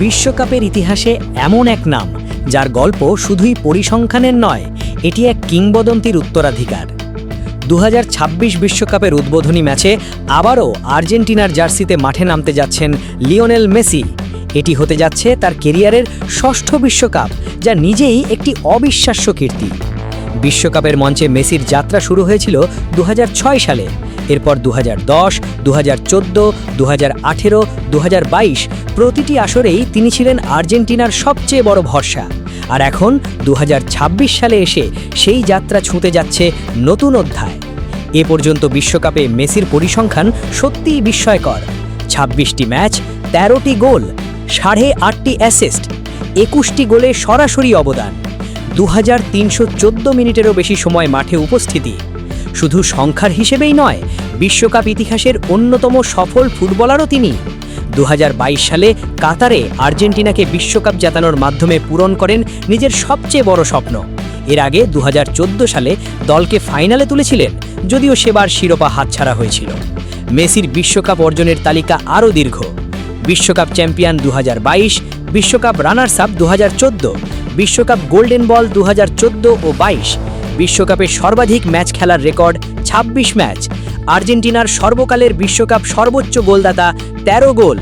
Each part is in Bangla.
বিশ্বকাপের ইতিহাসে এমন এক নাম যার গল্প শুধুই পরিসংখ্যানের নয়, এটি এক কিংবদন্তির উত্তরাধিকার। 2026 বিশ্বকাপের উদ্বোধনী ম্যাচে আবারও আর্জেন্টিনার জার্সিতে মাঠে নামতে যাচ্ছেন লিওনেল মেসি। এটি হতে যাচ্ছে তার কেরিয়ারের ষষ্ঠ বিশ্বকাপ, যা নিজেই একটি অবিশ্বাস্য কীর্তি। বিশ্বকাপের মঞ্চে মেসির যাত্রা শুরু হয়েছিল 2006 সালে। এরপর 2010, 2014, 2018, 2022 প্রতিটি আসরেই তিনি ছিলেন আর্জেন্টিনার সবচেয়ে বড় ভরসা। আর এখন 2026 সালে এসে সেই যাত্রা ছুঁতে যাচ্ছে নতুন অধ্যায়। এ পর্যন্ত বিশ্বকাপে মেসির পরিসংখ্যান সত্যিই বিস্ময়কর। 26টি ম্যাচ, 13টি গোল, 8.5টি অ্যাসিস্ট, 21টি গোলে সরাসরি অবদান, 2314 মিনিটেরও বেশি সময় মাঠে উপস্থিতি। শুধু সংখ্যার হিসেবেই নয়, বিশ্বকাপ ইতিহাসের অন্যতম সফল ফুটবলারও তিনি। 2022 সালে কাতারে আর্জেন্টিনাকে বিশ্বকাপ জেতানোর মাধ্যমে পূরণ করেন নিজের সবচেয়ে বড় স্বপ্ন। এর আগে 2014 সালে দলকে ফাইনালে তুলেছিলেন, যদিও সেবার শিরোপা হাতছাড়া হয়েছিল। মেসির বিশ্বকাপ অর্জনের তালিকা আরও দীর্ঘ। বিশ্বকাপ চ্যাম্পিয়ন 2022, বিশ্বকাপ রানার্স আপ 2014, বিশ্বকাপ গোল্ডেন বল 2014 ও 22, বিশ্বকাপে সর্বাধিক ম্যাচ খেলার রেকর্ড 26 ম্যাচ, আর্জেন্টিনার সর্বকালের বিশ্বকাপ সর্বোচ্চ গোলদাতা 13 গোল,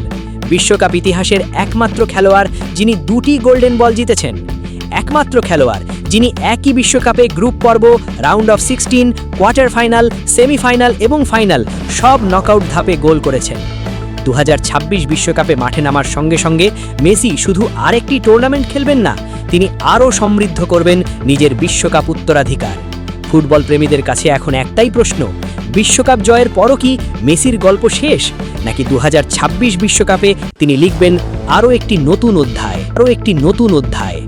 বিশ্বকাপ ইতিহাসের একমাত্র খেলোয়াড় যিনি 2টি গোল্ডেন বল জিতেছেন, একমাত্র খেলোয়াড় যিনি একই বিশ্বকাপে গ্রুপ পর্ব, round of 16, quarter final, semifinal এবং ফাইনাল সব নকআউট ধাপে গোল করেছেন। 2026 বিশ্বকাপে মাঠে নামার সঙ্গে সঙ্গে মেসি শুধু আরেকটি টুর্নামেন্ট খেলবেন না, তিনি আরও সমৃদ্ধ করবেন নিজের বিশ্বকাপ উত্তরাধিকার। ফুটবল প্রেমীদের কাছে এখন একটাই প্রশ্ন, বিশ্বকাপ জয়ের পরও কি মেসির গল্প শেষ, নাকি 2026 বিশ্বকাপে তিনি লিখবেন আরও একটি নতুন অধ্যায়?